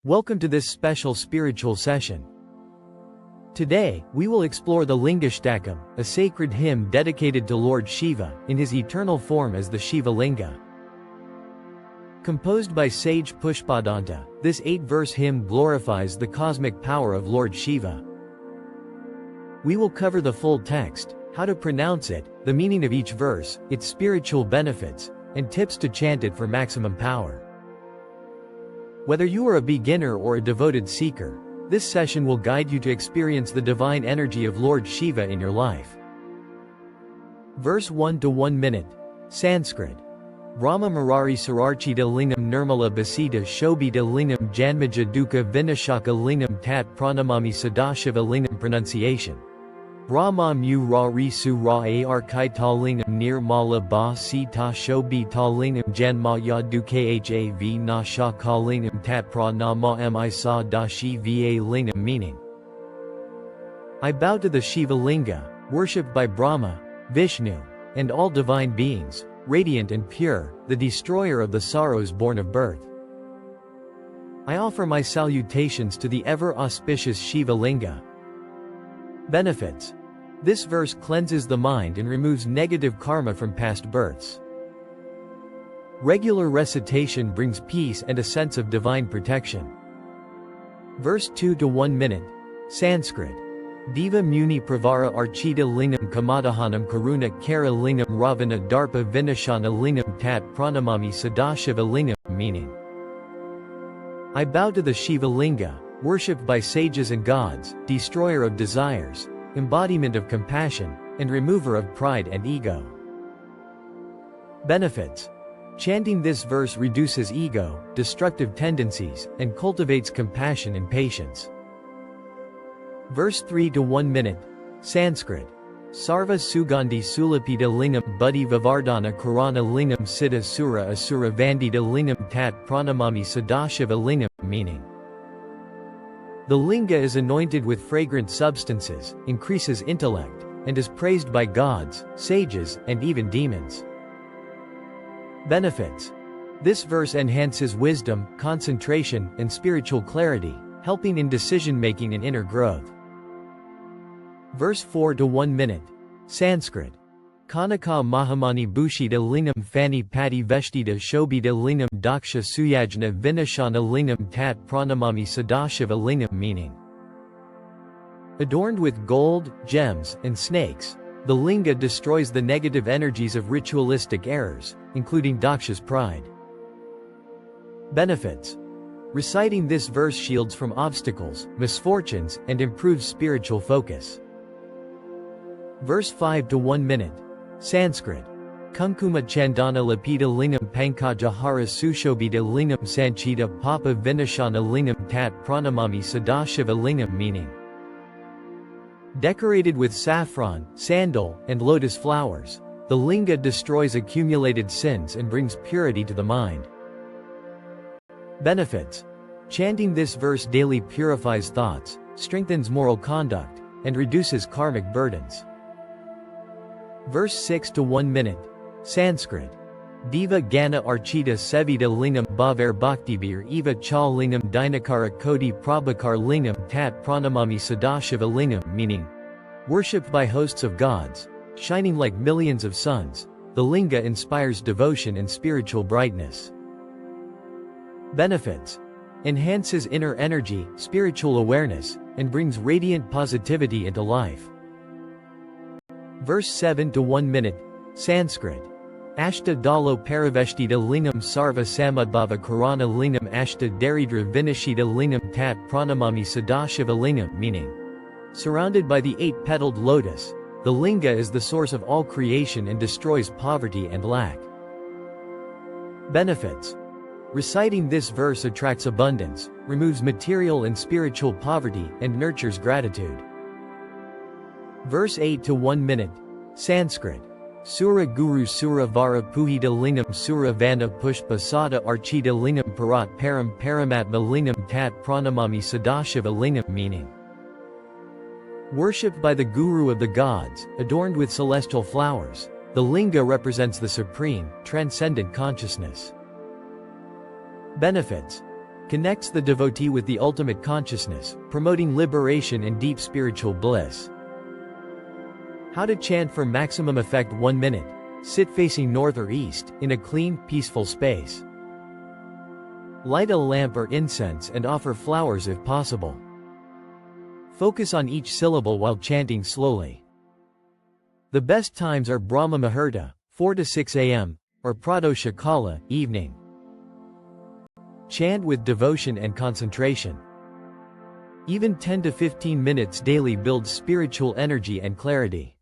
Welcome to this special spiritual session. Today, we will explore the Linga-shtakam, a sacred hymn dedicated to Lord Shiva, in his eternal form as the Shiva Linga. Composed by sage Pushpadanta, this 8-verse hymn glorifies the cosmic power of Lord Shiva. We will cover the full text, how to pronounce it, the meaning of each verse, its spiritual benefits, and tips to chant it for maximum power. Whether you are a beginner or a devoted seeker, this session will guide you to experience the divine energy of Lord Shiva in your life. Verse 1 to 1 minute. Sanskrit. Brahma Muraari Suraarchita Lingam Nir-ma-la Bhasita Shobhita Lingam Janmaja Du-kha Vinashaka Lingam Tat Pranamami Sadashiva Lingam Pronunciation. Brahma-mu-ra-ri Suraarchita Lingam Nir-ma-la Bha-si-ta Sho-bhi-ta Lingam Janmaja Du-kha Vi-na-sha-ka Lingam Tat Pra-na-ma-mi Sa-da-shi-va Lingam. Meaning: I bow to the Shiva Linga, worshipped by Brahma, Vishnu, and all divine beings, radiant and pure, the destroyer of the sorrows born of birth. I offer my salutations to the ever-auspicious Shiva Linga. Benefits. This verse cleanses the mind and removes negative karma from past births. Regular recitation brings peace and a sense of divine protection. Verse 2 to 1 minute. Sanskrit. Deva-muni-pravara-archita Lingam Kamadahanam Karuna-kara Lingam Ravana-darpa Vinashana Lingam Tat Pranamami Sadashiva Lingam. Meaning: I bow to the Shiva Linga, worshipped by sages and gods, destroyer of desires, embodiment of compassion, and remover of pride and ego. Benefits. Chanting this verse reduces ego, destructive tendencies, and cultivates compassion and patience. Verse 3 to 1 minute. Sanskrit. Sarva Sugandhi Sulapita Lingam Buddhi Vivardhana Karana Lingam Siddha Sura Asura Vandita Lingam Tat Pranamami Sadashiva Lingam. Meaning: the linga is anointed with fragrant substances, increases intellect, and is praised by gods, sages, and even demons. Benefits. This verse enhances wisdom, concentration, and spiritual clarity, helping in decision-making and inner growth. Verse 4 to 1 minute. Sanskrit. Kanaka Mahamani Bhusita Lingam Fani Pati Veshtita Shobhita Lingam Daksha Suyajna Vinashana Lingam Tat Pranamami Sadashiva Lingam. Meaning: adorned with gold, gems, and snakes, the linga destroys the negative energies of ritualistic errors, including Daksha's pride. Benefits. Reciting this verse shields from obstacles, misfortunes, and improves spiritual focus. Verse 5 to 1 minute. Sanskrit. Kunkuma Chandana Lapita Lingam Pankajahara Sushobhita Lingam Sanchita Papa Vinashana Lingam Tat Pranamami Sadashiva Lingam. Meaning: decorated with saffron, sandal, and lotus flowers, the linga destroys accumulated sins and brings purity to the mind. Benefits. Chanting this verse daily purifies thoughts, strengthens moral conduct, and reduces karmic burdens. Verse 6 to 1 minute. Sanskrit. Deva Gana Archita Sevita Lingam Bhaver Bhaktibir Eva Chal Lingam Dinakara Kodi Prabhakar Lingam Tat Pranamami Sadashiva Lingam. Meaning: worshipped by hosts of gods, shining like millions of suns, the linga inspires devotion and spiritual brightness. Benefits. Enhances inner energy, spiritual awareness, and brings radiant positivity into life. Verse 7 to 1 minute. Sanskrit. Ashta Dalo Paraveshtita Lingam Sarva Samadbhava Karana Lingam Ashta Daridra Vinashita Lingam Tat Pranamami Sadashiva Lingam. Meaning: surrounded by the 8-petaled lotus, the linga is the source of all creation and destroys poverty and lack. Benefits. Reciting this verse attracts abundance, removes material and spiritual poverty, and nurtures gratitude. Verse 8 to 1 minute. Sanskrit. Sura Guru Sura Vara Puhita Lingam Sura Vana Pushpa Sa-da-shi-va Lingam Parat Param Paramatma Lingam Tat Pranamami Sadashiva Lingam. Meaning: worshipped by the Guru of the gods, adorned with celestial flowers, the linga represents the supreme, transcendent consciousness. Benefits. Connects the devotee with the ultimate consciousness, promoting liberation and deep spiritual bliss. How to chant for maximum effect. 1 minute. Sit facing north or east, in a clean, peaceful space. Light a lamp or incense and offer flowers if possible. Focus on each syllable while chanting slowly. The best times are Brahma Muhurta, 4 to 6 a.m., or Pradosh Kala, evening. Chant with devotion and concentration. Even 10 to 15 minutes daily builds spiritual energy and clarity.